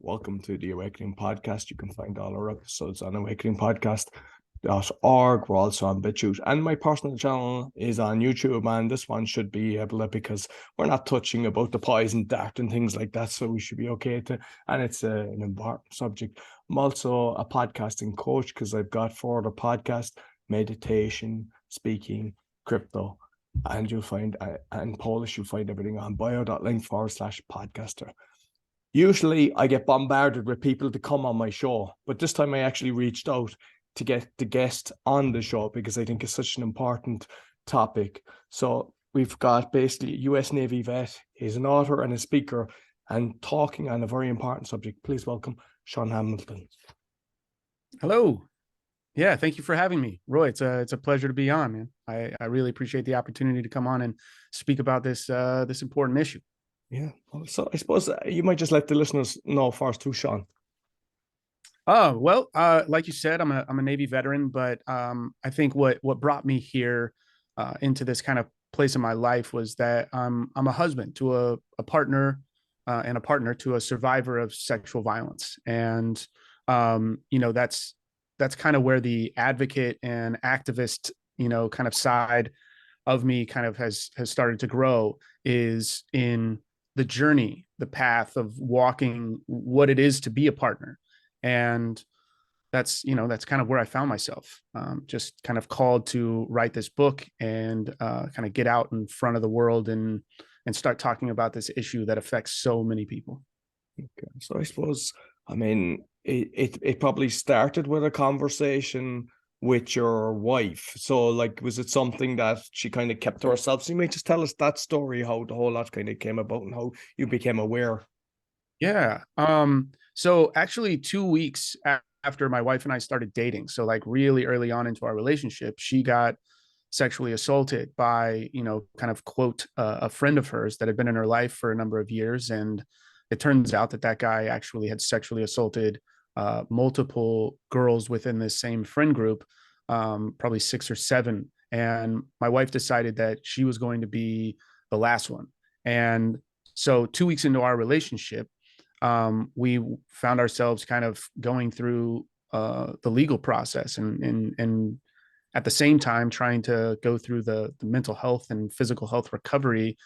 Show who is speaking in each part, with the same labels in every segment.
Speaker 1: Welcome to the Awakening Podcast. You can find all our episodes on awakeningpodcast.org. We're also on BitChute, and my personal channel is on YouTube, and this one should be able to, because we're not touching about the poison dart and things like that, so we should be okay to, and it's an important subject. I'm also a podcasting coach because I've got further podcast, meditation, speaking, crypto, and you'll find, and Polish, you'll find everything on bio.link/podcaster. Usually I get bombarded with people to come on my show, but this time I actually reached out to get the guest on the show because I think it's such an important topic. So we've got basically a US Navy vet. He's an author and a speaker and talking on a very important subject. Please welcome Shaun Hamilton.
Speaker 2: Hello. Yeah, thank you for having me, Roy. It's a pleasure to be on, man. I really appreciate the opportunity to come on and speak about this important issue.
Speaker 1: Yeah. So I suppose you might just let the listeners know first who's Shaun.
Speaker 2: Oh, well, like you said, I'm a Navy veteran, but I think what brought me here into this kind of place in my life was that I'm a husband to a partner and a partner to a survivor of sexual violence. And that's kind of where the advocate and activist, kind of side of me kind of has started to grow, is in the journey, the path of walking what it is to be a partner. And that's kind of where I found myself, just kind of called to write this book and kind of get out in front of the world and start talking about this issue that affects so many people.
Speaker 1: Okay. So I suppose, I mean, it probably started with a conversation with your wife. So, like, was it something that she kind of kept to herself? So you might just tell us that story, how the whole lot kind of came about and how you became aware.
Speaker 2: Yeah. So actually 2 weeks after my wife and I started dating, so like really early on into our relationship, she got sexually assaulted by, kind of quote, a friend of hers that had been in her life for a number of years. And it turns out that guy actually had sexually assaulted multiple girls within this same friend group, probably 6 or 7. And my wife decided that she was going to be the last one. And so 2 weeks into our relationship, we found ourselves kind of going through the legal process and at the same time trying to go through the mental health and physical health recovery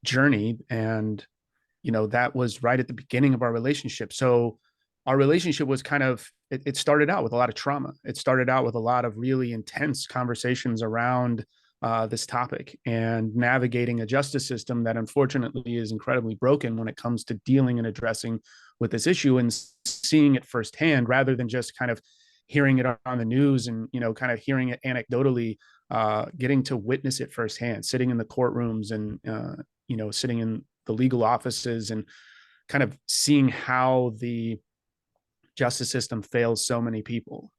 Speaker 2: journey. And, that was right at the beginning of our relationship. So our relationship was kind of, it started out with a lot of trauma. It started out with a lot of really intense conversations around this topic and navigating a justice system that unfortunately is incredibly broken when it comes to dealing and addressing with this issue, and seeing it firsthand rather than just kind of hearing it on the news and, kind of hearing it anecdotally, getting to witness it firsthand, sitting in the courtrooms and, sitting in the legal offices and kind of seeing how the justice system fails so many people,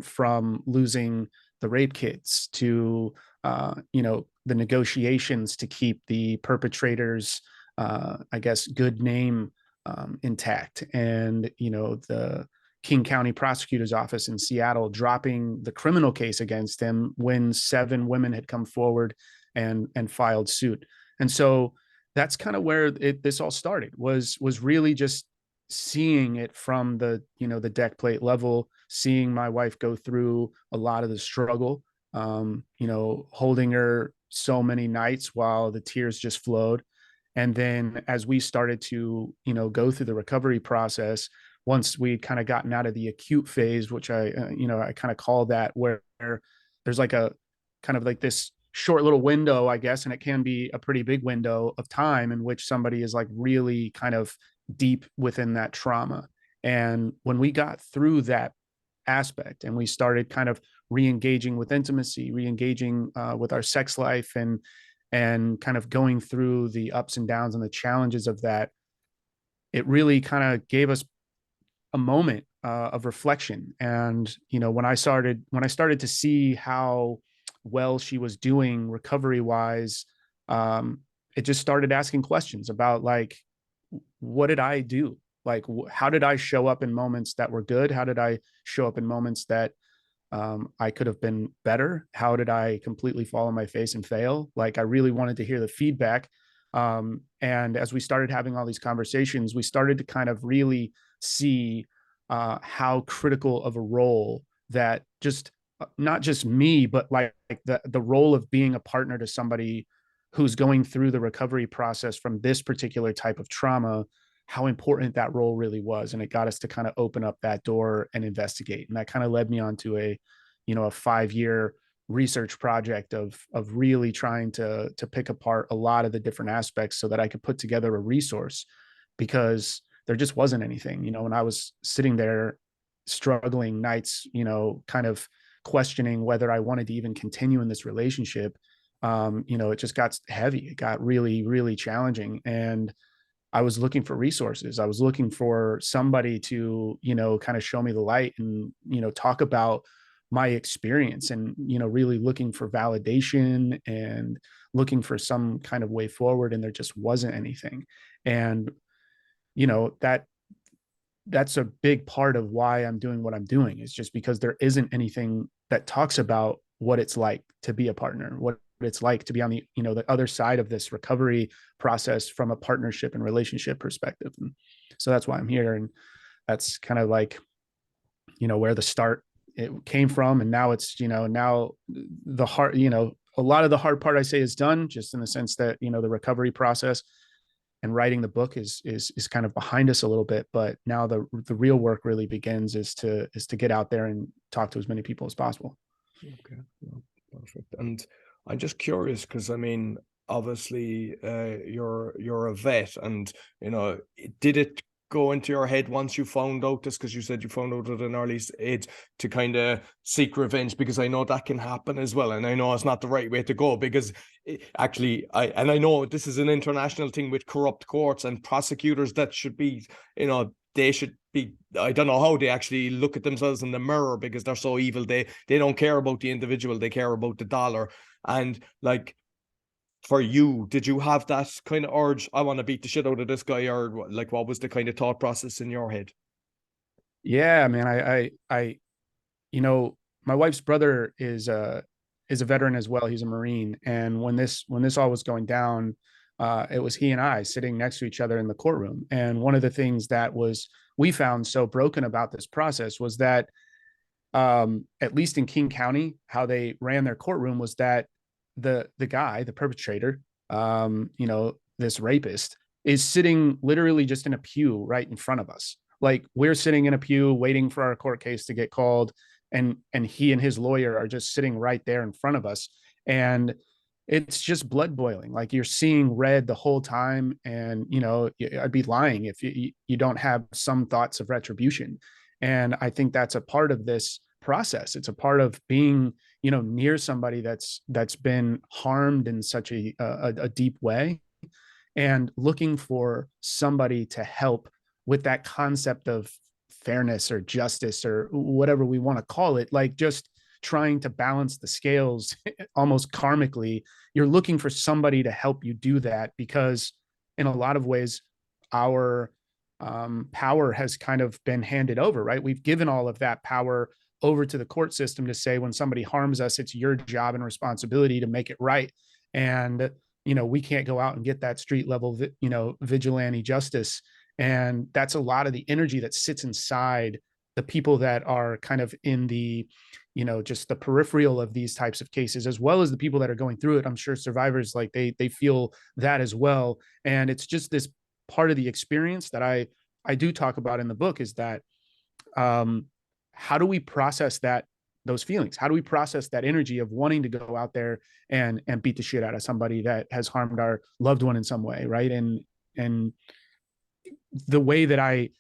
Speaker 2: from losing the rape kits to, the negotiations to keep the perpetrators, I guess, good name intact. And, the King County Prosecutor's Office in Seattle dropping the criminal case against him when 7 women had come forward and filed suit. And so that's kind of where this all started, was really just seeing it from the, the deck plate level, seeing my wife go through a lot of the struggle, holding her so many nights while the tears just flowed. And then as we started to, go through the recovery process, once we kind of gotten out of the acute phase, which I kind of call that, where there's like a kind of like this short little window, I guess, and it can be a pretty big window of time in which somebody is like really kind of deep within that trauma. And when we got through that aspect and we started kind of re-engaging with intimacy, re-engaging with our sex life, and kind of going through the ups and downs and the challenges of that, it really kind of gave us a moment of reflection. And, when I started to see how well she was doing recovery wise, it just started asking questions about, like, what did I do? Like, how did I show up in moments that were good? How did I show up in moments that I could have been better? How did I completely fall on my face and fail? Like, I really wanted to hear the feedback And as we started having all these conversations, we started to kind of really see how critical of a role that just not just me, but like the role of being a partner to somebody who's going through the recovery process from this particular type of trauma, how important that role really was. And it got us to kind of open up that door and investigate. And that kind of led me on to a, a 5-year research project of really trying to pick apart a lot of the different aspects so that I could put together a resource, because there just wasn't anything. When I was sitting there struggling nights, kind of questioning whether I wanted to even continue in this relationship, it just got heavy. It got really, really challenging. And I was looking for resources. I was looking for somebody to, kind of show me the light and, talk about my experience, and, really looking for validation and looking for some kind of way forward. And there just wasn't anything. And, that's a big part of why I'm doing what I'm doing, is just because there isn't anything that talks about what it's like to be a partner, what it's like to be on the, the other side of this recovery process from a partnership and relationship perspective. And so that's why I'm here. And that's kind of like, where the start it came from. And now it's, now the hard, a lot of the hard part I say is done, just in the sense that, the recovery process and writing the book is kind of behind us a little bit. But now the real work really begins, is to get out there and talk to as many people as possible.
Speaker 1: Okay, yeah, perfect. And I'm just curious, because I mean, obviously, you're a vet, and did it go into your head once you found out this, because you said you found out at an early age, to kind of seek revenge? Because I know that can happen as well, and I know it's not the right way to go, because actually, I know this is an international thing with corrupt courts and prosecutors that should be, they should be, I don't know how they actually look at themselves in the mirror, because they're so evil. They don't care about the individual, they care about the dollar. And like, for you, did you have that kind of urge, I want to beat the shit out of this guy? Or like, what was the kind of thought process in your head?
Speaker 2: Yeah, man. My wife's brother is a veteran as well. He's a Marine. And when this all was going down, it was he and I sitting next to each other in the courtroom. And one of the things that we found so broken about this process was that, at least in King County, how they ran their courtroom was that the guy, the perpetrator, this rapist, is sitting literally just in a pew right in front of us. Like, we're sitting in a pew waiting for our court case to get called, and he and his lawyer are just sitting right there in front of us. And it's just blood boiling. Like, you're seeing red the whole time. And, I'd be lying if you don't have some thoughts of retribution. And I think that's a part of this process. It's a part of being, near somebody that's been harmed in such a deep way, and looking for somebody to help with that concept of fairness or justice or whatever we want to call it, like just trying to balance the scales almost karmically. You're looking for somebody to help you do that, because in a lot of ways, our power has kind of been handed over, right? We've given all of that power over to the court system to say, when somebody harms us, it's your job and responsibility to make it right. And, we can't go out and get that street level, vigilante justice. And that's a lot of the energy that sits inside the people that are kind of in the, just the peripheral of these types of cases, as well as the people that are going through it. I'm sure survivors, like they feel that as well. And it's just this part of the experience that I do talk about in the book, is that, how do we process those feelings? How do we process that energy of wanting to go out there and beat the shit out of somebody that has harmed our loved one in some way, right? And the way that I,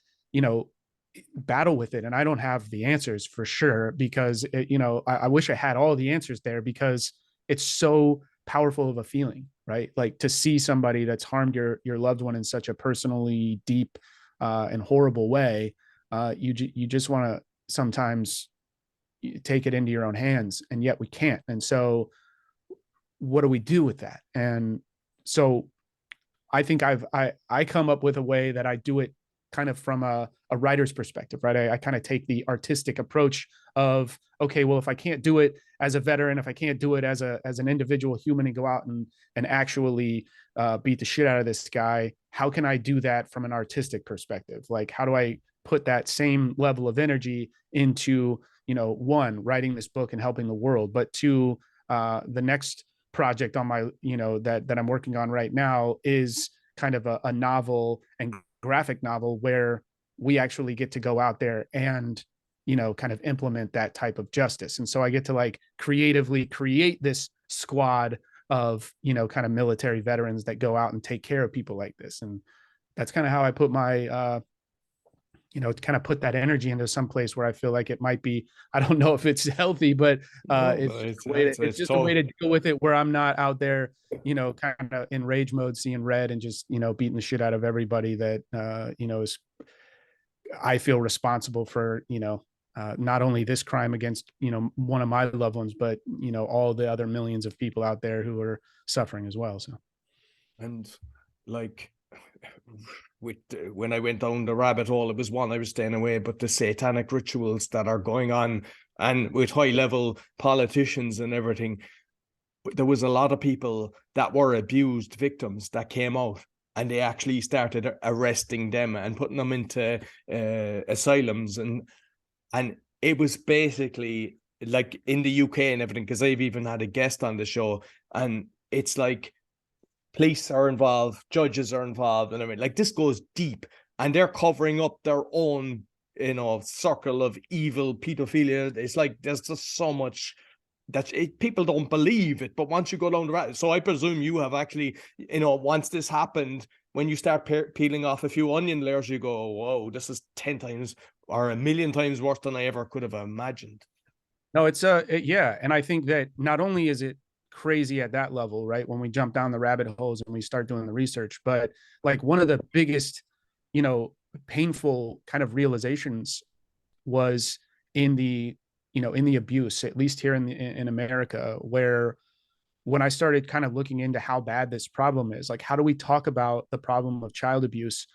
Speaker 2: battle with it, and I don't have the answers for sure, because I wish I had all the answers there, because it's so powerful of a feeling, right? Like, to see somebody that's harmed your loved one in such a personally deep and horrible way, you just want to sometimes take it into your own hands, and yet we can't. And so what do we do with that? And so I think I come up with a way that I do it kind of from a a writer's perspective, right? I kind of take the artistic approach of, okay, well, if I can't do it as a veteran, if I can't do it as an individual human and go out and actually beat the shit out of this guy, how can I do that from an artistic perspective? Like, how do I put that same level of energy into, one, writing this book and helping the world, but two, the next project on my, that I'm working on right now is kind of a novel and graphic novel where we actually get to go out there and, kind of implement that type of justice. And so I get to like creatively create this squad of, kind of military veterans that go out and take care of people like this. And that's kind of how I put my, kind of put that energy into some place where I feel like it might be, I don't know if it's healthy, but it's just a way to deal with it where I'm not out there, kind of in rage mode, seeing red and just, beating the shit out of everybody that, is, I feel responsible for, not only this crime against, one of my loved ones, but, all the other millions of people out there who are suffering as well. So,
Speaker 1: and like, when I went down the rabbit hole, it was one I was staying away, but the satanic rituals that are going on, and with high level politicians and everything, there was a lot of people that were abused victims that came out, and they actually started arresting them and putting them into asylums, and it was basically like in the UK and everything, because I've even had a guest on the show, and it's like police are involved, judges are involved, and I mean, like, this goes deep, and they're covering up their own, circle of evil pedophilia. It's like there's just so much that people don't believe it, but once you go down the rabbit, so I presume you have actually, once this happened, when you start peeling off a few onion layers, you go, whoa, this is 10 times or a million times worse than I ever could have imagined.
Speaker 2: No, it's yeah, and I think that not only is it crazy at that level, right, when we jump down the rabbit holes and we start doing the research, but like one of the biggest, painful kind of realizations was in the, in the abuse, at least here in America, where when I started kind of looking into how bad this problem is, like, how do we talk about the problem of child abuse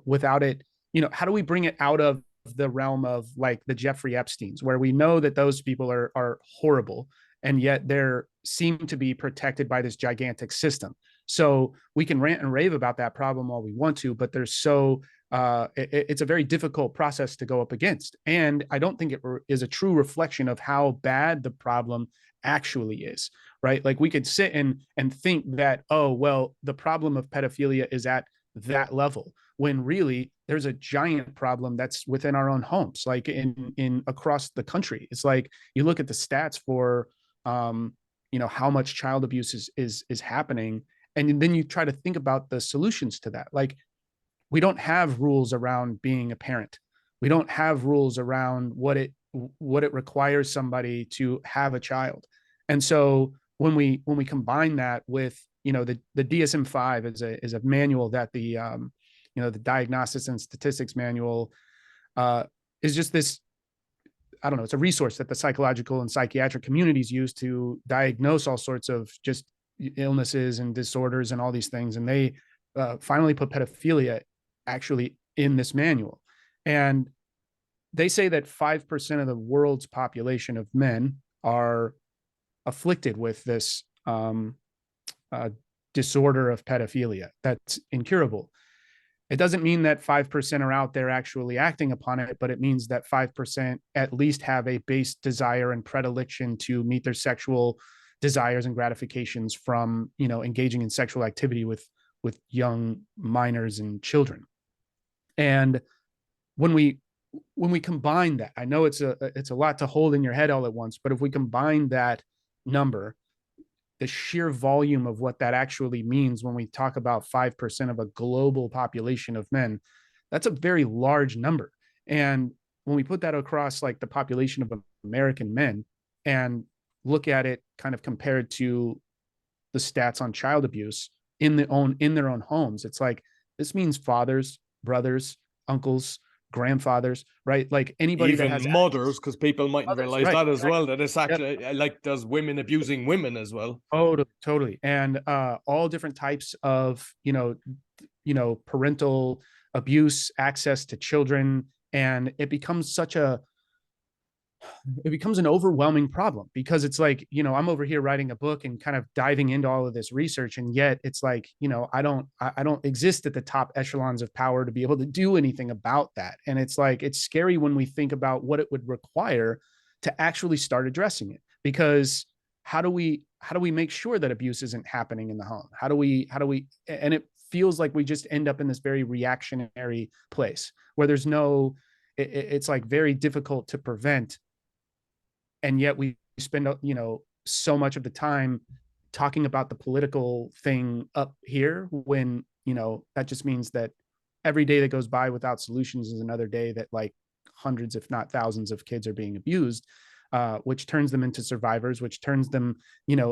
Speaker 2: without it, how do we bring it out of the realm of like the Jeffrey Epsteins, where we know that those people are horrible, and yet they're seem to be protected by this gigantic system. So we can rant and rave about that problem all we want to, but there's it's a very difficult process to go up against. And I don't think it is a true reflection of how bad the problem actually is, right? Like, we could sit and think that, oh, well, the problem of pedophilia is at that level, when really there's a giant problem that's within our own homes, like in across the country. It's like, you look at the stats for, how much child abuse is happening. And then you try to think about the solutions to that. Like, we don't have rules around being a parent. We don't have rules around what it requires somebody to have a child. And so when we combine that with, the DSM-5 is a manual that the Diagnostics and Statistics Manual is just this, I don't know, it's a resource that the psychological and psychiatric communities use to diagnose all sorts of just illnesses and disorders and all these things. And they finally put pedophilia actually in this manual. And they say that 5% of the world's population of men are afflicted with this disorder of pedophilia that's incurable. It doesn't mean that 5% are out there actually acting upon it, but it means that 5% at least have a base desire and predilection to meet their sexual desires and gratifications from, engaging in sexual activity with young minors and children. And when we combine that, I know it's a lot to hold in your head all at once, but if we combine that number, the sheer volume of what that actually means when we talk about 5% of a global population of men, that's a very large number. And when we put that across like the population of American men and look at it kind of compared to the stats on child abuse in their own homes, it's like, this means fathers, brothers, uncles, grandfathers, right? Like anybody
Speaker 1: even
Speaker 2: that has
Speaker 1: mothers, because people mightn't realize that as well, that it's actually like there's women abusing women as well.
Speaker 2: Totally. And all different types of, parental abuse, access to children, and it becomes an overwhelming problem, because it's like, I'm over here writing a book and kind of diving into all of this research, and yet it's like, I don't exist at the top echelons of power to be able to do anything about that. And it's like, it's scary when we think about what it would require to actually start addressing it, because how do we make sure that abuse isn't happening in the home? How do we and it feels like we just end up in this very reactionary place where there's no, it's like very difficult to prevent, and yet we spend so much of the time talking about the political thing up here, when that just means that every day that goes by without solutions is another day that, like, hundreds if not thousands of kids are being abused, which turns them into survivors, which turns them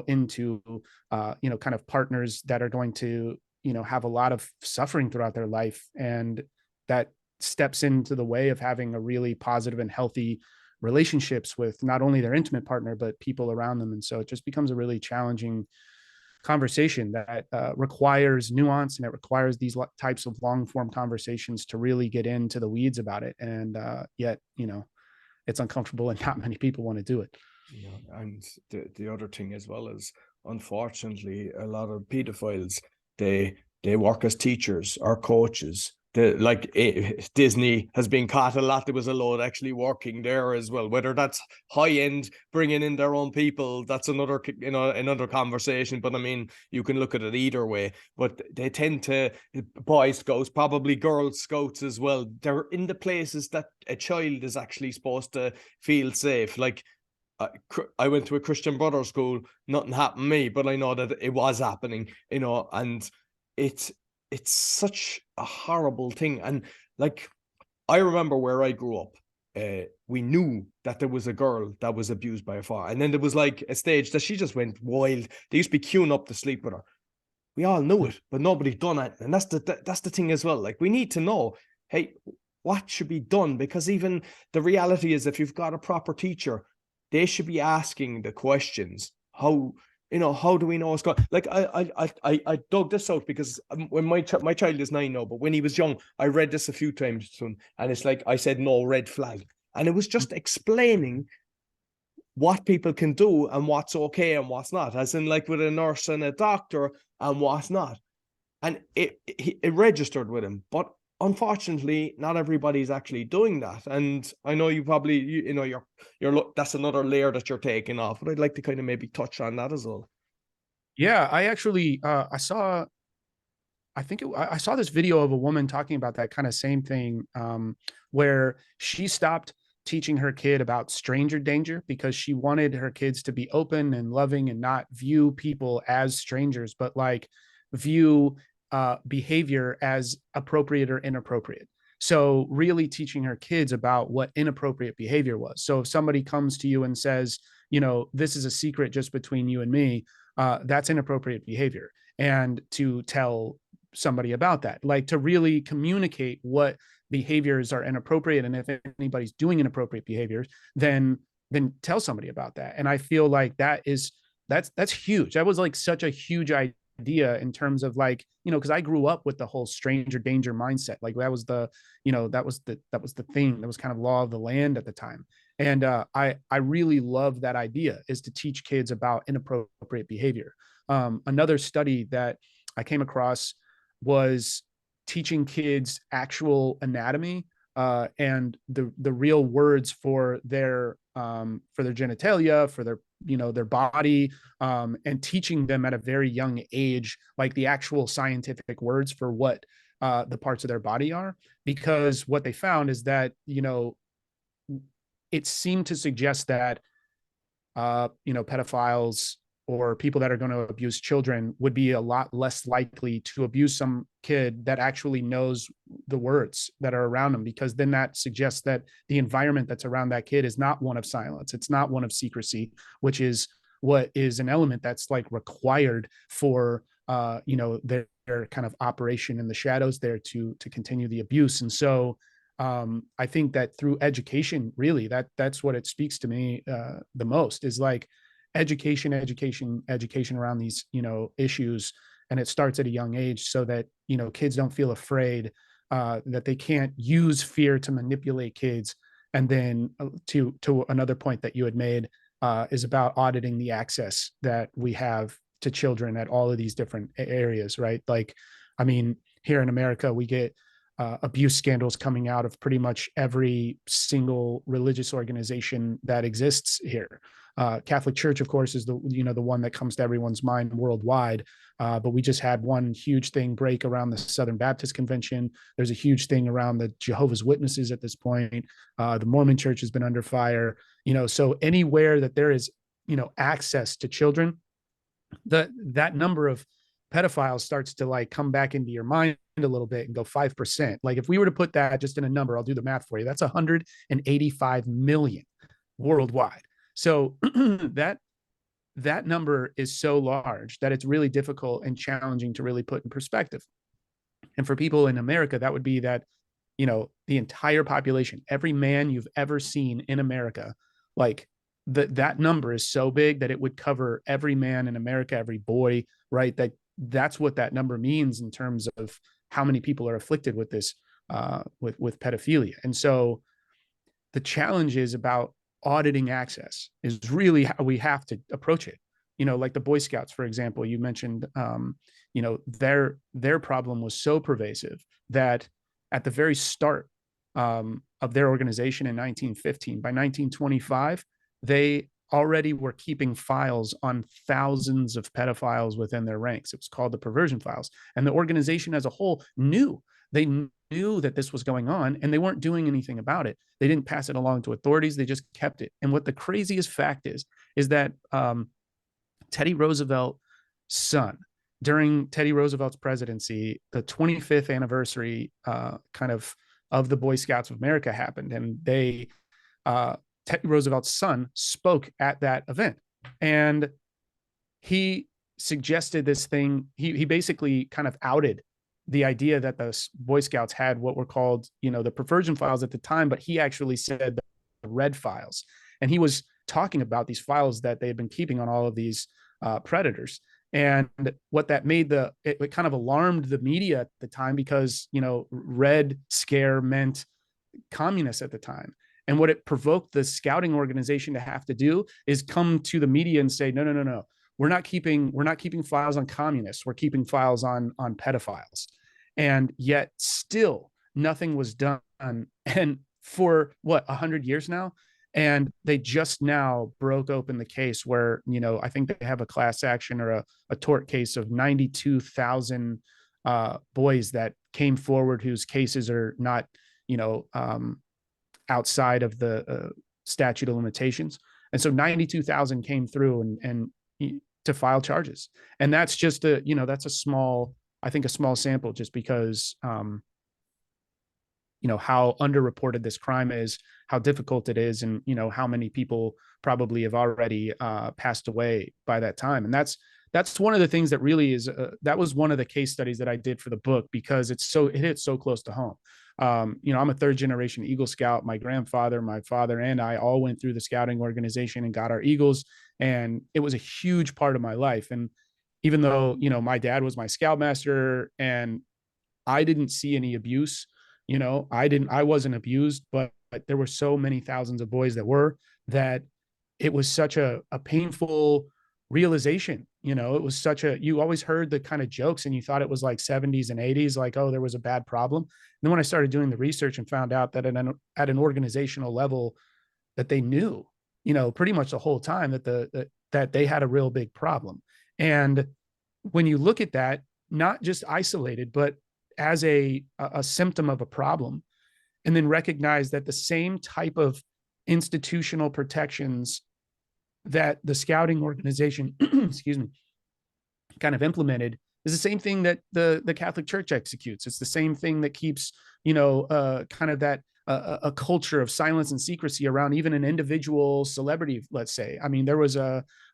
Speaker 2: into kind of partners that are going to have a lot of suffering throughout their life, and that steps into the way of having a really positive and healthy relationships with not only their intimate partner but people around them. And so it just becomes a really challenging conversation that requires nuance, and it requires these types of long form conversations to really get into the weeds about it. And yet it's uncomfortable, and not many people want to do it.
Speaker 1: Yeah, and the other thing as well is, unfortunately, a lot of pedophiles, they work as teachers or coaches. Disney has been caught a lot. There was a lot actually working there as well. Whether that's high end, bringing in their own people, that's another conversation. But I mean, you can look at it either way. But they tend to, Boy Scouts, probably Girl Scouts as well. They're in the places that a child is actually supposed to feel safe. Like, I went to a Christian Brothers school. Nothing happened to me, but I know that it was happening. And it's such a horrible thing. And like, I remember where I grew up, we knew that there was a girl that was abused by a father, and then there was like a stage that she just went wild. They used to be queuing up to sleep with her. We all knew it, but nobody done it. And that's the thing as well. Like, we need to know, hey, what should be done? Because even the reality is, if you've got a proper teacher, they should be asking the questions. How do we know what's going? Like, I dug this out because when my child is 9 now, but when he was young, I read this a few times to him, and it's like I said, no red flag, and it was just explaining what people can do and what's okay and what's not, as in like with a nurse and a doctor, and what's not. And it registered with him, but unfortunately, not everybody's actually doing that. And I know you probably, you're that's another layer that you're taking off, but I'd like to kind of maybe touch on that as well.
Speaker 2: Yeah, I actually I saw this video of a woman talking about that kind of same thing, where she stopped teaching her kid about stranger danger because she wanted her kids to be open and loving and not view people as strangers, but like view behavior as appropriate or inappropriate. So really teaching her kids about what inappropriate behavior was. So if somebody comes to you and says, this is a secret just between you and me, that's inappropriate behavior. And to tell somebody about that, like to really communicate what behaviors are inappropriate, and if anybody's doing inappropriate behaviors, then tell somebody about that. And I feel like that's huge. That was like such a huge idea in terms of like, because I grew up with the whole stranger danger mindset. Like that was the thing that was kind of law of the land at the time. And I really love that idea, is to teach kids about inappropriate behavior. Another study that I came across was teaching kids actual anatomy, and the real words for their genitalia, for their body, and teaching them at a very young age, like the actual scientific words for what the parts of their body are. Because what they found is that, it seemed to suggest that pedophiles or people that are going to abuse children would be a lot less likely to abuse some kid that actually knows the words that are around them, because then that suggests that the environment that's around that kid is not one of silence. It's not one of secrecy, which is what is an element that's like required for their kind of operation in the shadows there to continue the abuse. And so I think that through education, really, that's what it speaks to me the most, is like education around these issues. And it starts at a young age, so that kids don't feel afraid that they can't use fear to manipulate kids. And then to another point that you had made is about auditing the access that we have to children at all of these different areas, right? Like, I mean, here in America, we get abuse scandals coming out of pretty much every single religious organization that exists here. Catholic Church, of course, is the one that comes to everyone's mind worldwide. But we just had one huge thing break around the Southern Baptist Convention. There's a huge thing around the Jehovah's Witnesses at this point. The Mormon Church has been under fire. So anywhere that there is access to children, that number of pedophiles starts to like come back into your mind a little bit and go 5%. Like if we were to put that just in a number, I'll do the math for you. That's 185 million worldwide. So that number is so large that it's really difficult and challenging to really put in perspective. And for people in America, that would be that, the entire population, every man you've ever seen in America, like that number is so big that it would cover every man in America, every boy, right? That's what that number means in terms of how many people are afflicted with this, with pedophilia. And so the challenge is about auditing access is really how we have to approach it. Like the Boy Scouts, for example, you mentioned, their problem was so pervasive that at the very start of their organization in 1915, by 1925, they already were keeping files on thousands of pedophiles within their ranks. It was called the perversion files. And the organization as a whole knew that this was going on, and they weren't doing anything about it. They didn't pass it along to authorities. They just kept it. And what the craziest fact is that Teddy Roosevelt's son, during Teddy Roosevelt's presidency, the 25th anniversary of the Boy Scouts of America happened. And Teddy Roosevelt's son spoke at that event. And he suggested this thing. He basically kind of outed the idea that the Boy Scouts had what were called, the perversion files at the time, but he actually said the red files. And he was talking about these files that they had been keeping on all of these predators. And what that made it kind of alarmed the media at the time, because, Red Scare meant communists at the time. And what it provoked the scouting organization to have to do is come to the media and say, no. We're not keeping files on communists. We're keeping files on pedophiles. And yet still nothing was done. And for 100 years now. And they just now broke open the case where, I think they have a class action or a tort case of 92,000 boys that came forward whose cases are not, outside of the statute of limitations. And so 92,000 came through and to file charges. And that's just that's a small sample, just because, how underreported this crime is, how difficult it is, and, how many people probably have already passed away by that time. And that's one of the things that really is, that was one of the case studies that I did for the book, because it hits so close to home. I'm a third generation Eagle Scout. My grandfather, my father, and I all went through the scouting organization and got our Eagles. And it was a huge part of my life. And even though, my dad was my scoutmaster and I didn't see any abuse, I wasn't abused, but there were so many thousands of boys that it was such a painful realization. It was you always heard the kind of jokes and you thought it was like 70s and 80s, like, oh, there was a bad problem. And then when I started doing the research and found out that at an organizational level that they knew, pretty much the whole time that they had a real big problem. And when you look at that, not just isolated, but as a symptom of a problem, and then recognize that the same type of institutional protections that the scouting organization, excuse me, kind of implemented is the same thing that the Catholic Church executes. It's the same thing that keeps, kind of that a culture of silence and secrecy around even an individual celebrity, let's say. I mean, I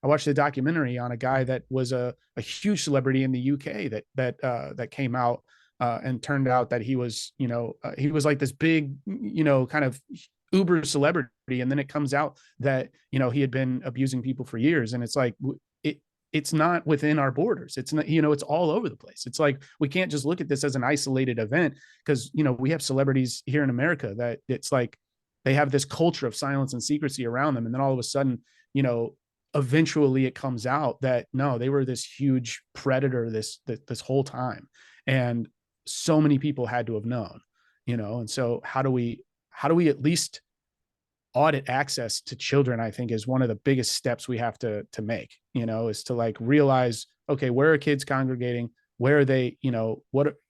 Speaker 2: watched a documentary on a guy that was a huge celebrity in the UK that came out and turned out that he was like this big, kind of uber celebrity. And then it comes out that, he had been abusing people for years. And it's like, it's not within our borders. It's not, it's all over the place. It's like, we can't just look at this as an isolated event, because, we have celebrities here in America that it's like, they have this culture of silence and secrecy around them. And then all of a sudden, eventually it comes out that no, they were this huge predator this whole time. And so many people had to have known, and so how do we at least audit access to children? I think is one of the biggest steps we have to make, is to like realize, okay, where are kids congregating? Where are they,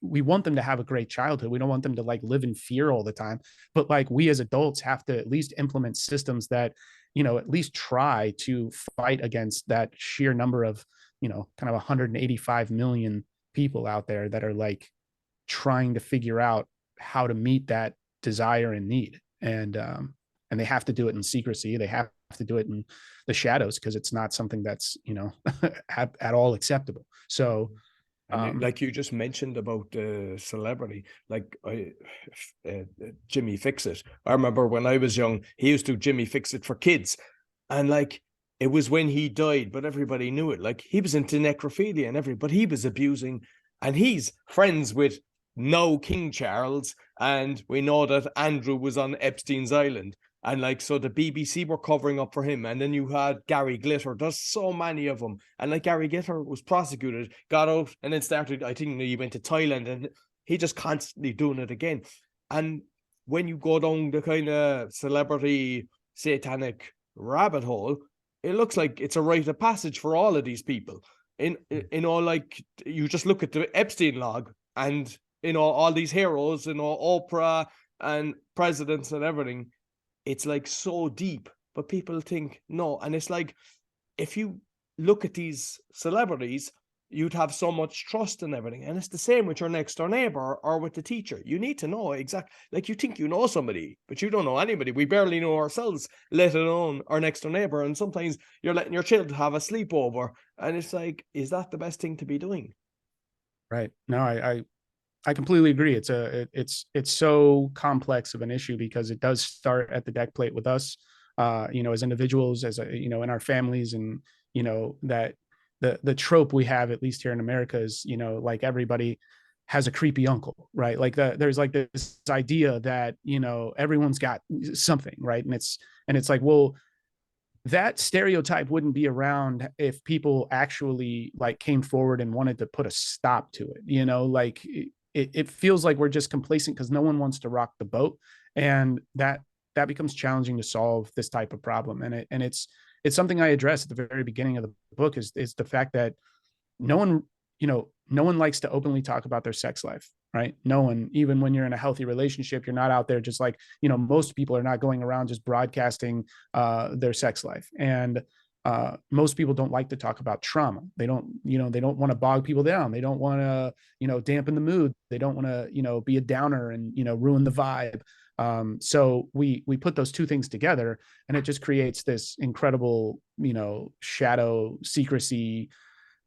Speaker 2: we want them to have a great childhood. We don't want them to like live in fear all the time, but like we as adults have to at least implement systems that, at least try to fight against that sheer number of, kind of 185 million people out there that are like trying to figure out how to meet that desire and need. And they have to do it in secrecy. They have to do it in the shadows, because it's not something that's, at all acceptable. So,
Speaker 1: like you just mentioned about celebrity, like Jimmy Fixit. I remember when I was young, he used to Jimmy Fixit for kids, and like it was when he died, but everybody knew it. Like he was into necrophilia and but he was abusing, and he's friends with now King Charles, and we know that Andrew was on Epstein's Island. And like, so the BBC were covering up for him. And then you had Gary Glitter. There's so many of them. And like Gary Glitter was prosecuted, got out, and then started, I think he went to Thailand, and he just constantly doing it again. And when you go down the kind of celebrity satanic rabbit hole, it looks like it's a rite of passage for all of these people. Like you just look at the Epstein log, and, all these heroes, Oprah and presidents and everything. It's like so deep, but people think no. And it's like, if you look at these celebrities, you'd have so much trust and everything. And it's the same with your next door neighbor or with the teacher. You need to know exactly, like you think you know somebody, but you don't know anybody. We barely know ourselves, let alone our next door neighbor. And sometimes you're letting your child have a sleepover, and it's like, is that the best thing to be doing?
Speaker 2: Right. No, I completely agree. It's so complex of an issue, because it does start at the deck plate with us, as individuals, as in our families, and that the trope we have, at least here in America, is like everybody has a creepy uncle, right? Like there's like this idea that everyone's got something, right? And it's like, well, that stereotype wouldn't be around if people actually like came forward and wanted to put a stop to it. Like it feels like we're just complacent because no one wants to rock the boat, and that becomes challenging to solve this type of problem. And it's something I address at the very beginning of the book, is the fact that no one likes to openly talk about their sex life, right? No one, even when you're in a healthy relationship, you're not out there just like, most people are not going around just broadcasting their sex life. And most people don't like to talk about trauma. They don't want to bog people down. They don't want to, dampen the mood. They don't want to, be a downer and, ruin the vibe. So we put those two things together, and it just creates this incredible, shadow secrecy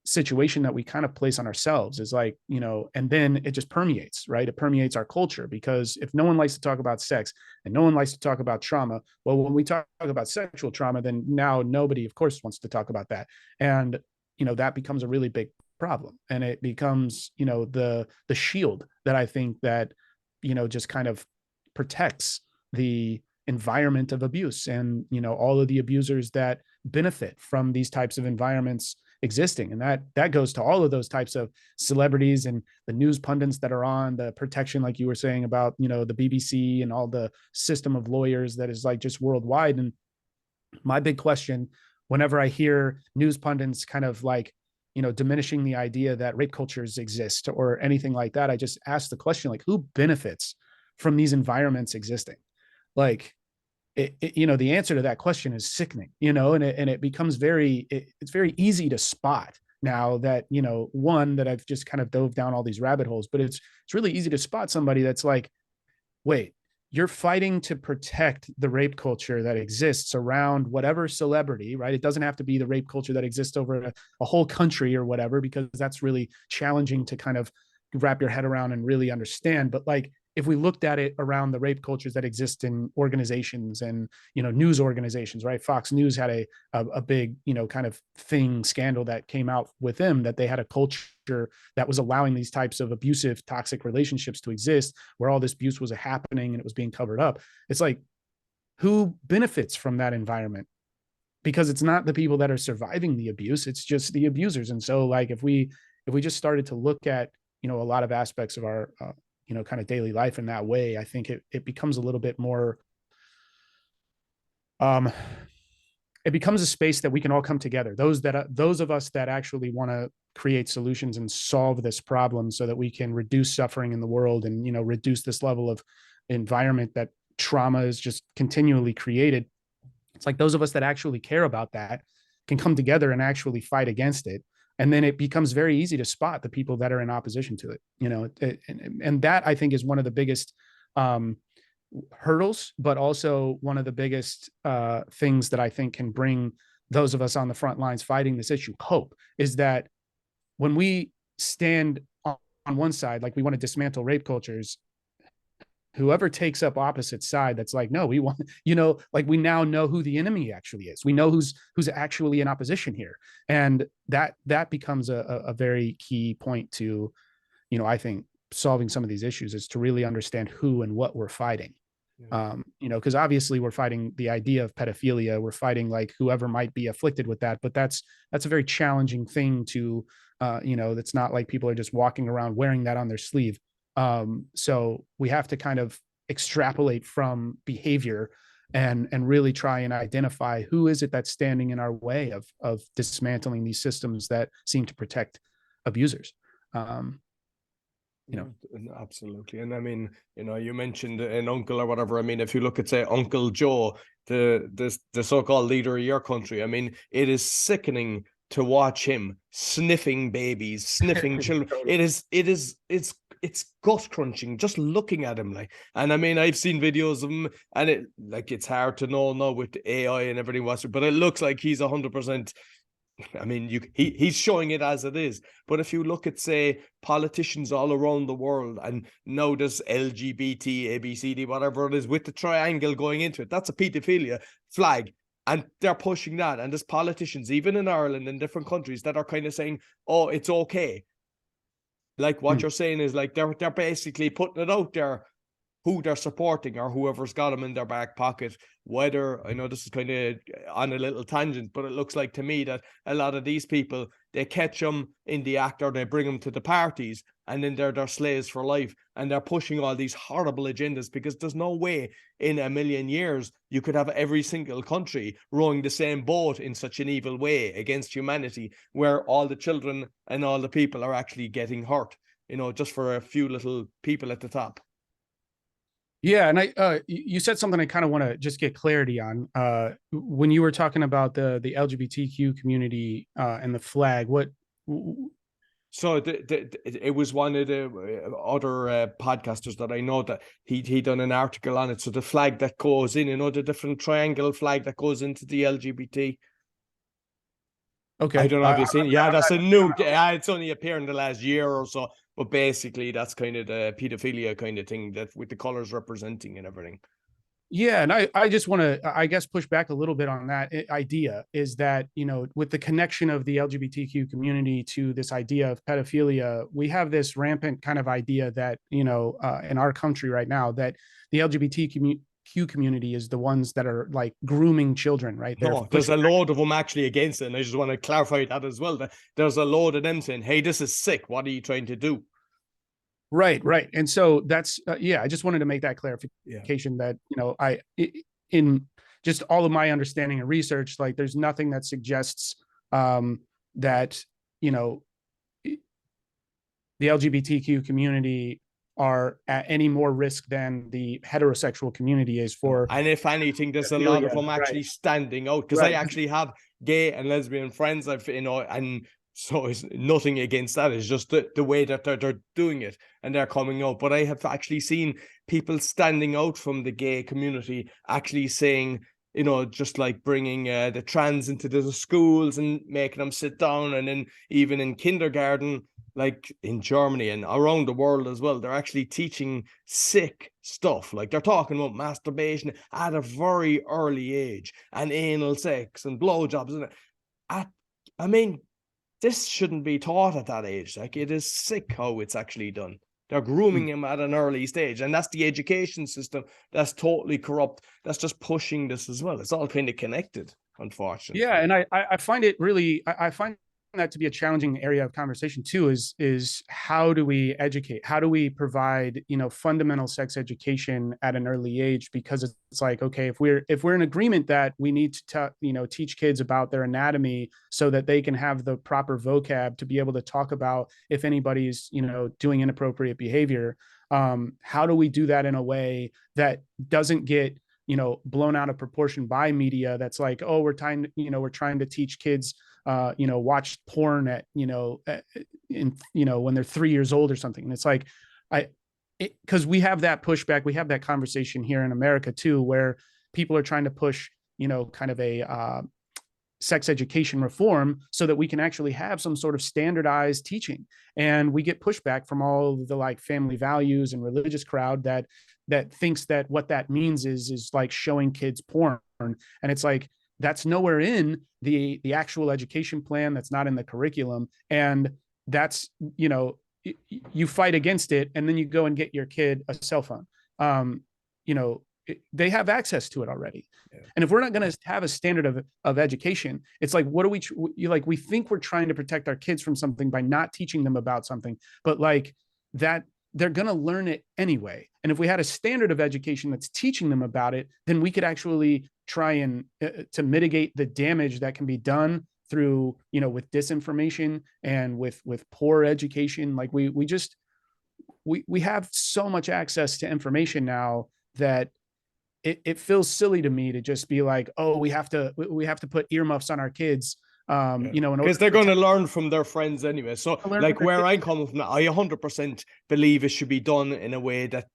Speaker 2: situation that we kind of place on ourselves. Is like, and then it just permeates, right? It permeates our culture, because if no one likes to talk about sex and no one likes to talk about trauma, well, when we talk about sexual trauma, then now nobody, of course, wants to talk about that. And, that becomes a really big problem. And it becomes, the shield that I think that, just kind of protects the environment of abuse, and, all of the abusers that benefit from these types of environments existing. And that goes to all of those types of celebrities and the news pundits that are on the protection, like you were saying about, the BBC and all the system of lawyers that is like just worldwide. And my big question, whenever I hear news pundits kind of like, diminishing the idea that rape cultures exist or anything like that, I just ask the question, like, who benefits from these environments existing? Like, the answer to that question is sickening, and it becomes it's very easy to spot now that, one, that I've just kind of dove down all these rabbit holes, but it's really easy to spot somebody that's like, wait, you're fighting to protect the rape culture that exists around whatever celebrity, right? It doesn't have to be the rape culture that exists over a whole country or whatever, because that's really challenging to kind of wrap your head around and really understand. But like, if we looked at it around the rape cultures that exist in organizations and, news organizations, right? Fox News had a big, kind of scandal that came out with them, that they had a culture that was allowing these types of abusive, toxic relationships to exist, where all this abuse was happening and it was being covered up. It's like, who benefits from that environment? Because it's not the people that are surviving the abuse, it's just the abusers. And so, like, if we just started to look at, a lot of aspects of our kind of daily life in that way, I think it becomes a little bit more, it becomes a space that we can all come together, those of us that actually want to create solutions and solve this problem, so that we can reduce suffering in the world and, reduce this level of environment that trauma is just continually created. It's like those of us that actually care about that can come together and actually fight against it. And then it becomes very easy to spot the people that are in opposition to it, and that, I think, is one of the biggest hurdles, but also one of the biggest things that I think can bring those of us on the front lines fighting this issue hope, is that when we stand on one side, like we want to dismantle rape cultures, whoever takes up opposite side, that's like, no, we want, like, we now know who the enemy actually is. We know who's actually in opposition here. And that becomes a very key point to, I think, solving some of these issues, is to really understand who and what we're fighting. Yeah. Because obviously we're fighting the idea of pedophilia. We're fighting, like, whoever might be afflicted with that, but that's a very challenging thing to, that's not like people are just walking around wearing that on their sleeve. So we have to kind of extrapolate from behavior and really try and identify who is it that's standing in our way of dismantling these systems that seem to protect abusers.
Speaker 1: Absolutely. And I mean, you mentioned an uncle or whatever. I mean, if you look at, say, Uncle Joe, the so-called leader of your country, I mean, it is sickening to watch him sniffing babies, sniffing children. It's gut crunching just looking at him, like. And I mean, I've seen videos of him, and it's hard to know now with the AI and everything, but it looks like he's 100%. I mean, he's showing it as it is. But if you look at, say, politicians all around the world, and now there's LGBT, ABCD, whatever it is, with the triangle going into it, that's a pedophilia flag. And they're pushing that. And there's politicians, even in Ireland and different countries, that are kind of saying, oh, it's okay. Like, what you're saying is, like, they're basically putting it out there, who they're supporting or whoever's got them in their back pocket. Whether, I know this is kind of on a little tangent, but it looks like to me that a lot of these people, they catch them in the act, or they bring them to the parties, and then they're their slaves for life, and they're pushing all these horrible agendas, because there's no way in a million years you could have every single country rowing the same boat in such an evil way against humanity, where all the children and all the people are actually getting hurt, just for a few little people at the top.
Speaker 2: Yeah, and you said something I kind of want to just get clarity on. When you were talking about the LGBTQ community and the flag, what?
Speaker 1: So it was one of the other podcasters that I know that he done an article on it. So the flag that goes in, the different triangle flag that goes into the LGBT.
Speaker 2: Okay.
Speaker 1: I don't know if you've seen. Yeah, that's a new. It's only appeared in the last year or so. But basically, that's kind of the pedophilia kind of thing, that with the colors representing and everything.
Speaker 2: Yeah, and I just want to, I guess, push back a little bit on that idea, is that, with the connection of the LGBTQ community to this idea of pedophilia, we have this rampant kind of idea that, in our country right now, that the LGBTQ community is the ones that are, like, grooming children, right?
Speaker 1: There's a load of them actually against it, and I just want to clarify that as well. That there's a load of them saying, "Hey, this is sick. What are you trying to do?"
Speaker 2: Right. And so that's I just wanted to make that clarification, that, in just all of my understanding and research, like, there's nothing that suggests that, the LGBTQ community are at any more risk than the heterosexual community is for.
Speaker 1: And if anything, there's a lot of them actually standing out, because I actually have gay and lesbian friends, and so it's nothing against that. It's just the way that they're doing it and they're coming out. But I have actually seen people standing out from the gay community, actually saying, just like bringing the trans into the schools and making them sit down. And then even in kindergarten, like in Germany and around the world as well, they're actually teaching sick stuff. Like they're talking about masturbation at a very early age and anal sex and blowjobs. And I mean, this shouldn't be taught at that age. Like it is sick how it's actually done. They're grooming him at an early stage, and that's the education system that's totally corrupt. That's just pushing this as well. It's all kind of connected,
Speaker 2: Yeah,
Speaker 1: unfortunately.
Speaker 2: and I find it really, I find that to be a challenging area of conversation too. Is how do we educate? How do we provide, you know, fundamental sex education at an early age? Because it's like, okay, if we're in agreement that we need to you know, teach kids about their anatomy so that they can have the proper vocab to be able to talk about if anybody's, you know, doing inappropriate behavior. How do we do that in a way that doesn't get, you know, blown out of proportion by media? That's like, oh, we're trying to teach kids, you know, watch porn at, you know, in, you know, when they're 3 years old or something. And it's like, because we have that pushback, we have that conversation here in America too, where people are trying to push, you know, kind of a sex education reform so that we can actually have some sort of standardized teaching. And we get pushback from all the like family values and religious crowd that thinks that what that means is like showing kids porn. And it's like, that's nowhere in the actual education plan. That's not in the curriculum. And that's, you know, you fight against it, and then you go and get your kid a cell phone. You know, they have access to it already. Yeah. And if we're not going to have a standard of education, it's like, what do we like? We think we're trying to protect our kids from something by not teaching them about something, but like that, they're going to learn it anyway. And if we had a standard of education that's teaching them about it, then we could actually try and to mitigate the damage that can be done through, you know, with disinformation and with poor education. Like we have so much access to information now that it feels silly to me to just be like, oh, we have to put earmuffs on our kids, you know, in order
Speaker 1: because they're going to learn from their friends anyway. So like where I'm coming from, I 100% believe it should be done in a way that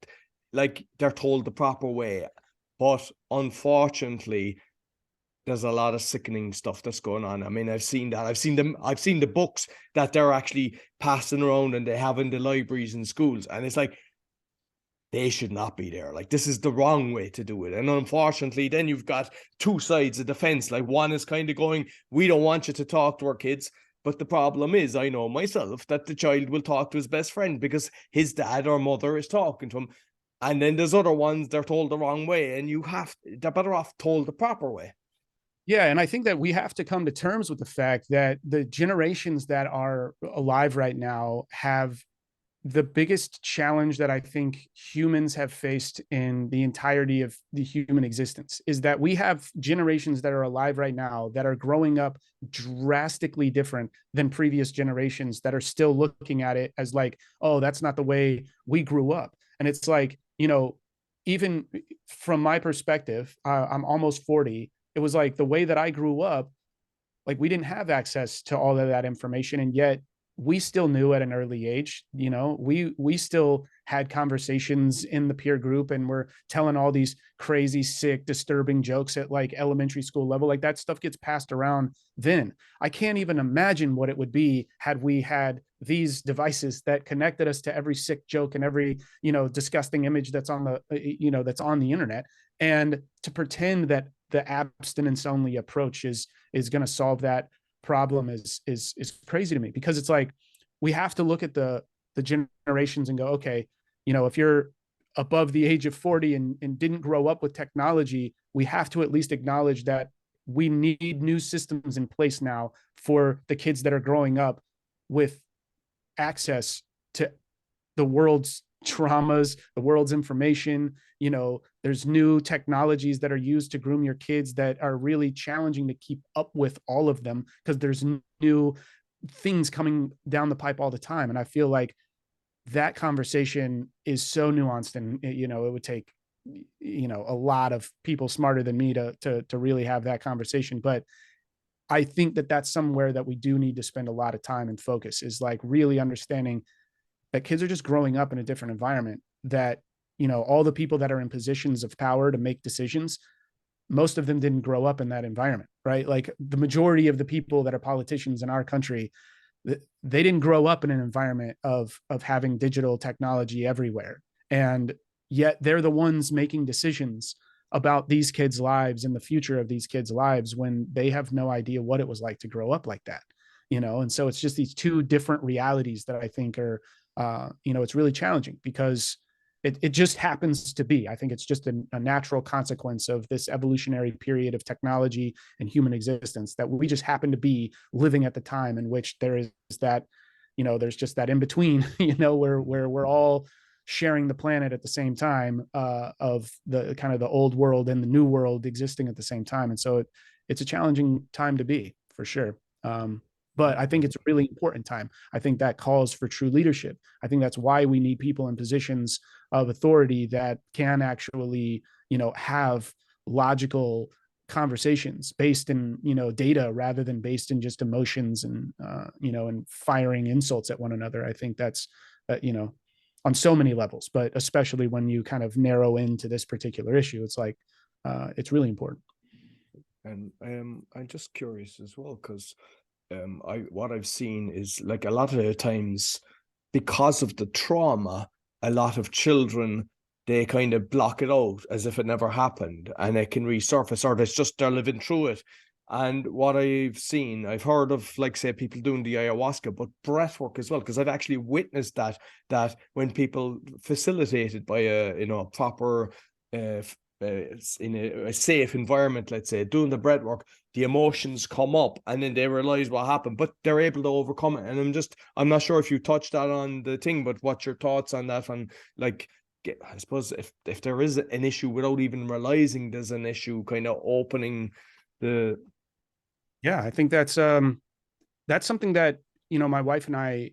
Speaker 1: like they're told the proper way. But unfortunately, there's a lot of sickening stuff that's going on. I mean, I've seen that. I've seen the books that they're actually passing around and they have in the libraries and schools. And it's like, they should not be there. Like, this is the wrong way to do it. And unfortunately, then you've got two sides of the fence. Like, one is kind of going, we don't want you to talk to our kids. But the problem is, I know myself that the child will talk to his best friend because his dad or mother is talking to him. And then there's other ones, they're told the wrong way. And they're better off told the proper way.
Speaker 2: Yeah. And I think that we have to come to terms with the fact that the generations that are alive right now have the biggest challenge that I think humans have faced in the entirety of the human existence is that we have generations that are alive right now that are growing up drastically different than previous generations that are still looking at it as like, oh, that's not the way we grew up. And it's like, you know, even from my perspective, I'm almost 40. It was like the way that I grew up, like we didn't have access to all of that information. And yet we still knew at an early age, you know, we still had conversations in the peer group and we're telling all these crazy, sick, disturbing jokes at like elementary school level. Like that stuff gets passed around then. I can't even imagine what it would be had we had these devices that connected us to every sick joke and every, you know, disgusting image that's on the, you know, that's on the internet. And to pretend that the abstinence only approach is going to solve that problem is crazy to me, because it's like we have to look at the generations and go, okay, you know, if you're above the age of 40 and didn't grow up with technology, we have to at least acknowledge that we need new systems in place now for the kids that are growing up with access to the world's traumas, the world's information. You know, there's new technologies that are used to groom your kids that are really challenging to keep up with all of them because there's new things coming down the pipe all the time. And I feel like that conversation is so nuanced, and you know, it would take, you know, a lot of people smarter than me to really have that conversation. But I think that that's somewhere that we do need to spend a lot of time and focus, is like really understanding that kids are just growing up in a different environment, that, you know, all the people that are in positions of power to make decisions, most of them didn't grow up in that environment, right? Like the majority of the people that are politicians in our country, they didn't grow up in an environment of having digital technology everywhere, and yet they're the ones making decisions about these kids' lives and the future of these kids' lives when they have no idea what it was like to grow up like that, and so it's just these two different realities that I think are, it's really challenging because it just happens to be. I think it's just a natural consequence of this evolutionary period of technology and human existence that we just happen to be living at the time in which there is that, there's just that in between, where we're all sharing the planet at the same time, of the kind of the old world and the new world existing at the same time. And so it's a challenging time to be, for sure. But I think it's a really important time. I think that calls for true leadership. I think that's why we need people in positions of authority that can actually, have logical conversations based in, data rather than based in just emotions and, and firing insults at one another. I think that's, on so many levels, but especially when you kind of narrow into this particular issue, it's like, it's really important.
Speaker 1: And I'm just curious as well, because what I've seen is, like, a lot of the times, because of the trauma, a lot of children, they kind of block it out as if it never happened, and it can resurface, or it's just they're living through it. And what I've heard of, like, say, people doing the ayahuasca, but breath work as well, because I've actually witnessed that when people facilitated by a proper in a safe environment, let's say, doing the breath work, the emotions come up and then they realize what happened, but they're able to overcome it. And I'm not sure if you touched that on the thing, but what's your thoughts on that? On, like, I suppose if there is an issue without even realizing there's an issue, kind of opening the.
Speaker 2: Yeah, I think that's something that, my wife and I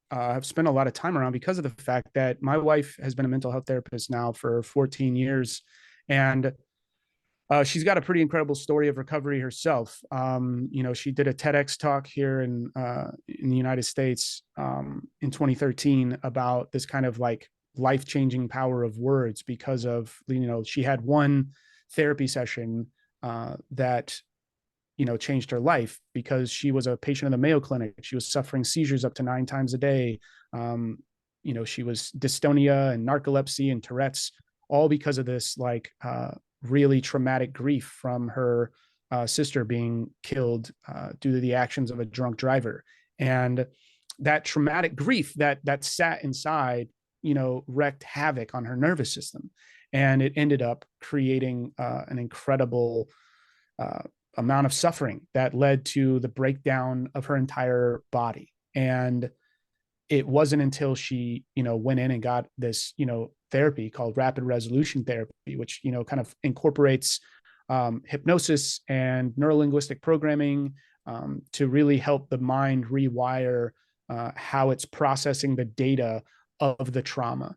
Speaker 2: have spent a lot of time around because of the fact that my wife has been a mental health therapist now for 14 years. And she's got a pretty incredible story of recovery herself. She did a TEDx talk here in the United States in 2013 about this kind of like life-changing power of words because of, she had one therapy session that changed her life because she was a patient in the Mayo Clinic. She was suffering seizures up to 9 times a day. She was dystonia and narcolepsy and Tourette's, all because of this, like, really traumatic grief from her sister being killed due to the actions of a drunk driver. And that traumatic grief that sat inside, wreaked havoc on her nervous system. And it ended up creating an incredible amount of suffering that led to the breakdown of her entire body. And it wasn't until she, went in and got this, therapy called rapid resolution therapy, which, kind of incorporates hypnosis and neurolinguistic programming to really help the mind rewire how it's processing the data of the trauma.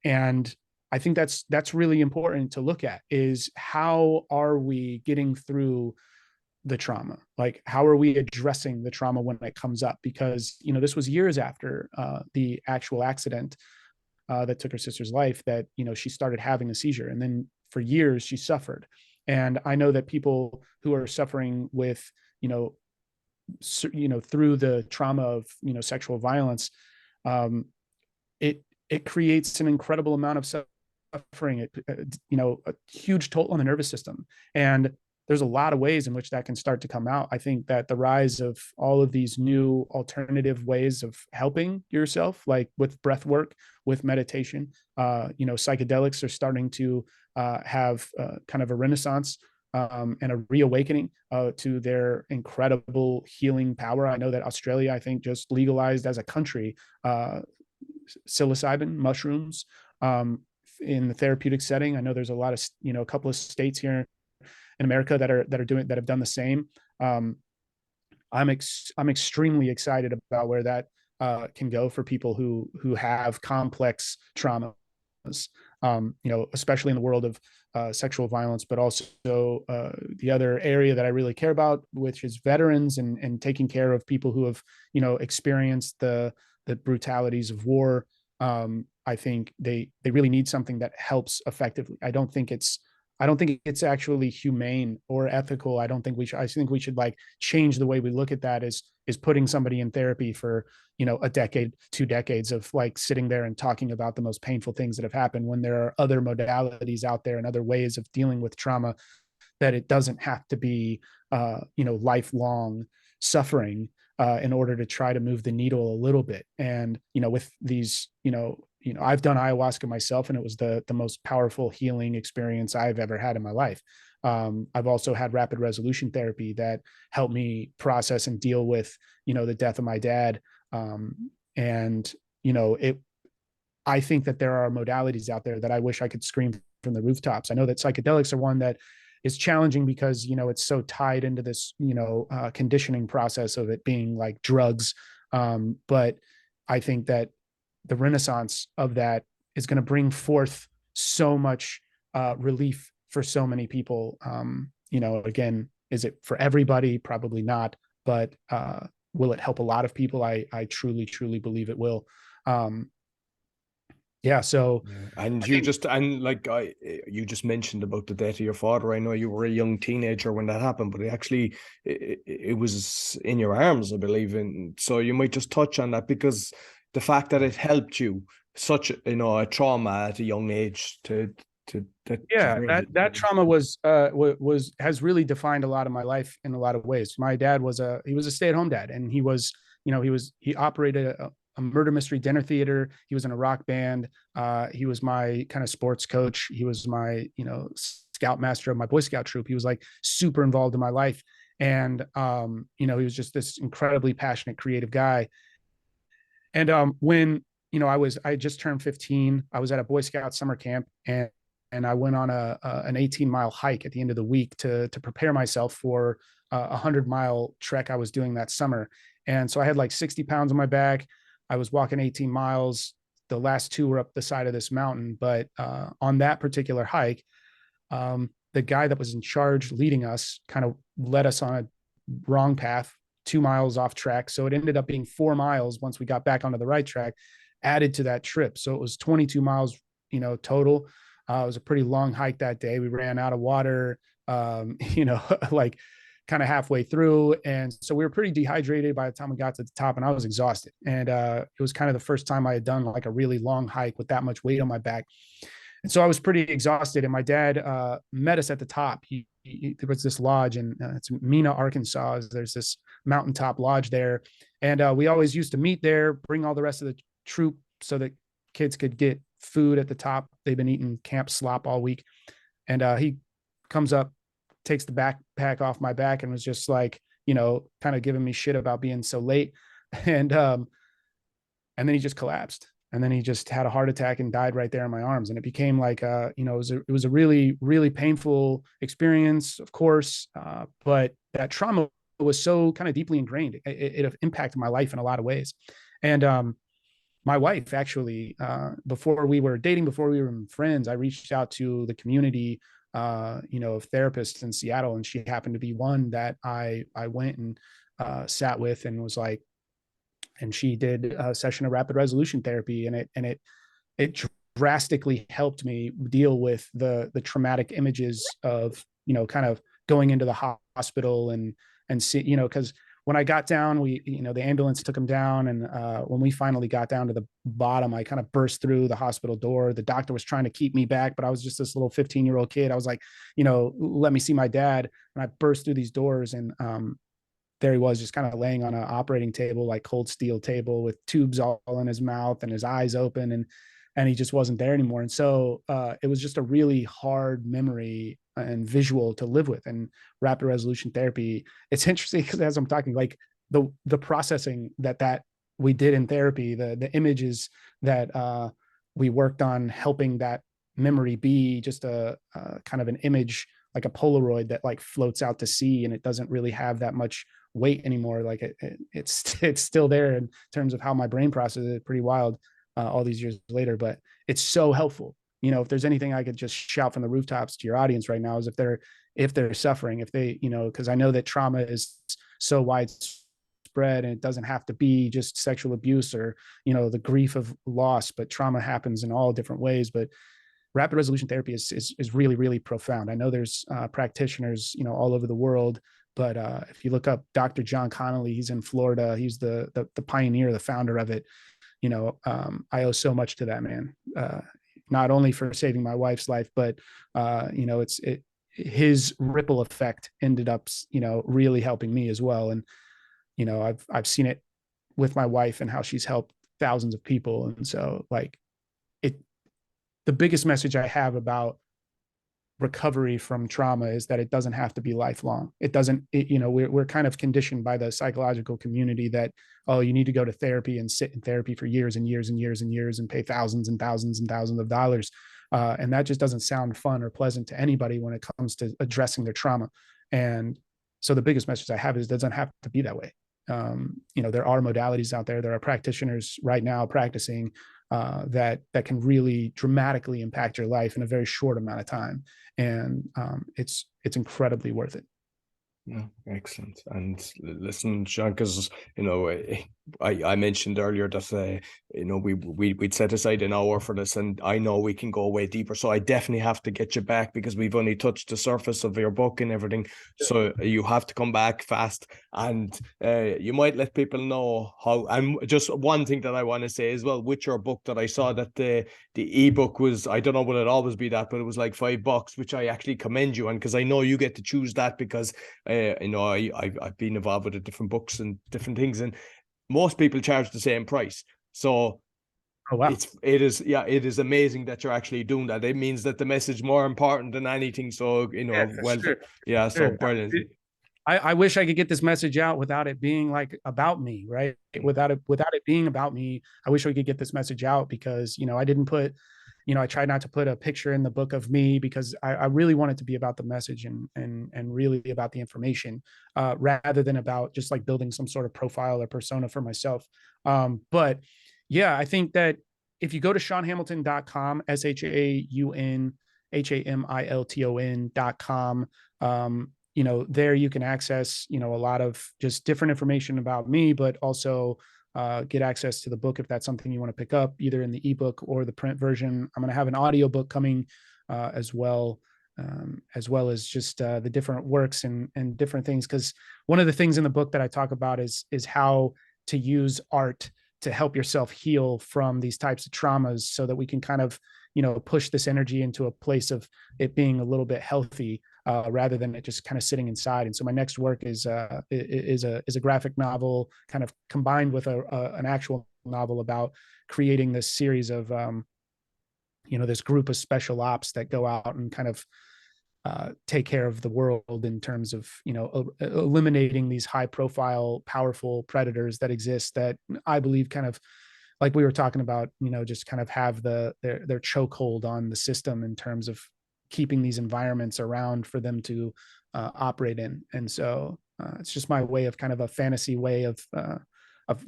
Speaker 2: And I think that's really important to look at, is how are we getting through the trauma? Like, how are we addressing the trauma when it comes up? Because, this was years after the actual accident that took her sister's life that, she started having a seizure. And then for years she suffered. And I know that people who are suffering with, through the trauma of, sexual violence, it creates an incredible amount of suffering, a huge toll on the nervous system. And there's a lot of ways in which that can start to come out. I think that the rise of all of these new alternative ways of helping yourself, like with breath work, with meditation, psychedelics are starting to have kind of a renaissance and a reawakening to their incredible healing power. I know that Australia, I think, just legalized as a country psilocybin mushrooms in the therapeutic setting. I know there's a lot of, a couple of states here in America that have done the same. I'm extremely excited about where that can go for people who have complex traumas, especially in the world of sexual violence, but also the other area that I really care about, which is veterans and taking care of people who have, experienced the brutalities of war. I think they really need something that helps effectively. I I don't think it's actually humane or ethical. I don't think we should, I think we should like change the way we look at that is putting somebody in therapy for, a decade, 2 decades of like sitting there and talking about the most painful things that have happened, when there are other modalities out there and other ways of dealing with trauma, that it doesn't have to be, lifelong suffering in order to try to move the needle a little bit. And, with these, I've done ayahuasca myself, and it was the most powerful healing experience I've ever had in my life. I've also had rapid resolution therapy that helped me process and deal with, the death of my dad. And, it, I think that there are modalities out there that I wish I could scream from the rooftops. I know that psychedelics are one that is challenging because, it's so tied into this, conditioning process of it being like drugs. But I think that the renaissance of that is going to bring forth so much relief for so many people. Again, is it for everybody? Probably not, but will it help a lot of people? I truly, truly believe it will. So
Speaker 1: Yeah. And
Speaker 2: I
Speaker 1: you
Speaker 2: think,
Speaker 1: just and like you just mentioned about the death of your father. I know you were a young teenager when that happened, but it was in your arms, I believe. And so you might just touch on that, because the fact that it helped you, such a trauma at a young age, to
Speaker 2: yeah,
Speaker 1: bring
Speaker 2: that trauma has really defined a lot of my life in a lot of ways. My dad was a stay-at-home dad, and he operated a murder mystery dinner theater. He was in a rock band. He was my kind of sports coach. He was my, scoutmaster of my Boy Scout troop. He was like super involved in my life. And, he was just this incredibly passionate, creative guy. And when, I had just turned 15, I was at a Boy Scout summer camp, and I went on an 18-mile hike at the end of the week to prepare myself for a 100-mile trek I was doing that summer. And so I had like 60 pounds on my back. I was walking 18 miles. The last two were up the side of this mountain. But on that particular hike, the guy that was in charge leading us kind of led us on a wrong path, 2 miles off track. So it ended up being 4 miles once we got back onto the right track, added to that trip. So it was 22 miles, total. It was a pretty long hike that day. We ran out of water, like kind of halfway through. And so we were pretty dehydrated by the time we got to the top, and I was exhausted. And it was kind of the first time I had done like a really long hike with that much weight on my back. And so I was pretty exhausted. And my dad met us at the top. There was this lodge, and it's Mena, Arkansas. There's this mountaintop lodge there. And we always used to meet there, bring all the rest of the troop so that kids could get food at the top. They've been eating camp slop all week. And he comes up, takes the backpack off my back, and was just like, kind of giving me shit about being so late. And then he just collapsed. And then he just had a heart attack and died right there in my arms. And it became like, it was a really, really painful experience, of course. But that trauma was so kind of deeply ingrained. It impacted my life in a lot of ways. And my wife actually, before we were dating, before we were friends, I reached out to the community, of therapists in Seattle, and she happened to be one that I went and sat with, and was like, and she did a session of rapid resolution therapy, and it drastically helped me deal with the traumatic images of, kind of going into the hospital and see, because when I got down, the ambulance took him down. And when we finally got down to the bottom, I kind of burst through the hospital door. The doctor was trying to keep me back, but I was just this little 15-year-old kid. I was like, let me see my dad. And I burst through these doors, and there he was, just kind of laying on an operating table, like cold steel table, with tubes all in his mouth and his eyes open, and he just wasn't there anymore. And so it was just a really hard memory and visual to live with. And rapid resolution therapy, it's interesting because as I'm talking, like the processing that we did in therapy, the images that we worked on, helping that memory be just a kind of an image, like a Polaroid that like floats out to sea, and it doesn't really have that much weight anymore. Like it's still there in terms of how my brain processes it. Pretty wild all these years later, but it's so helpful. If there's anything I could just shout from the rooftops to your audience right now, is if they're suffering, if they, because I know that trauma is so widespread, and it doesn't have to be just sexual abuse or, the grief of loss, but trauma happens in all different ways. But rapid resolution therapy is really, really profound. I know there's practitioners, all over the world, but if you look up Dr. John Connolly, he's in Florida. He's the pioneer, the founder of it. I owe so much to that man, not only for saving my wife's life, but his ripple effect ended up, really helping me as well. And I've seen it with my wife and how she's helped thousands of people. And so the biggest message I have about recovery from trauma is that it doesn't have to be lifelong. It doesn't, we're kind of conditioned by the psychological community that, oh, you need to go to therapy and sit in therapy for years and years and years and years and pay thousands and thousands and thousands of dollars. And that just doesn't sound fun or pleasant to anybody when it comes to addressing their trauma. And so the biggest message I have is it doesn't have to be that way. There are modalities out there. There are practitioners right now practicing that can really dramatically impact your life in a very short amount of time. And it's incredibly worth it.
Speaker 1: Yeah, excellent. And listen, Shaun, because I mentioned earlier that we'd set aside an hour for this, and I know we can go way deeper. So I definitely have to get you back because we've only touched the surface of your book and everything. So you have to come back fast, and you might let people know how. And just one thing that I want to say as well with your book, that I saw that the ebook was, I don't know, will it always be that, but it was like $5, which I actually commend you on, because I know you get to choose that because I've been involved with different books and different things, and most people charge the same price. So
Speaker 2: oh, wow.
Speaker 1: it is amazing that you're actually doing that. It means that the message is more important than anything. So so brilliant.
Speaker 2: I wish I could get this message out without it being like about me, right? Without it being about me. I wish we could get this message out because, I didn't put, I tried not to put a picture in the book of me because I really want it to be about the message and really about the information, rather than about just like building some sort of profile or persona for myself. But yeah, I think that if you go to ShaunHamilton.com, ShaunHamilton.com, there you can access, a lot of just different information about me, but also get access to the book if that's something you want to pick up, either in the ebook or the print version. I'm going to have an audiobook coming as well as just the different works and different things. Because one of the things in the book that I talk about is how to use art to help yourself heal from these types of traumas, so that we can kind of, push this energy into a place of it being a little bit healthy, rather than it just kind of sitting inside. And so my next work is a graphic novel kind of combined with an actual novel about creating this series of, this group of special ops that go out and kind of take care of the world in terms of, eliminating these high profile, powerful predators that exist, that I believe kind of, like we were talking about, just kind of have their chokehold on the system in terms of keeping these environments around for them to operate in. And so it's just my way of kind of a fantasy way of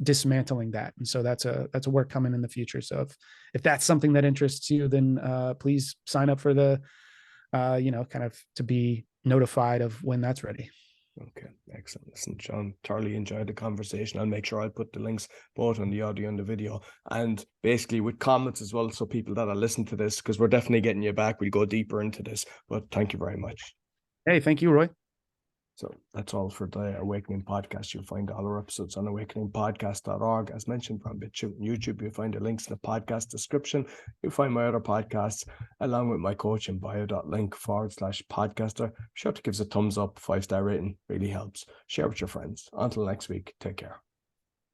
Speaker 2: dismantling that. And so that's a work coming in the future. So if that's something that interests you, then please sign up for the, kind of to be notified of when that's ready.
Speaker 1: Okay, excellent. Listen, Shaun, thoroughly enjoyed the conversation. I'll make sure I put the links both on the audio and the video, and basically with comments as well, so people that are listening to this, because we're definitely getting you back, we'll go deeper into this. But thank you very much.
Speaker 2: Hey, thank you, Roy.
Speaker 1: So that's all for the Awakening Podcast. You'll find all our episodes on awakeningpodcast.org. As mentioned, from BitChute and YouTube, you'll find the links in the podcast description. You'll find my other podcasts along with my coach in bio.link/podcaster. Be sure to give us a thumbs up, 5-star rating, really helps. Share with your friends. Until next week, take care.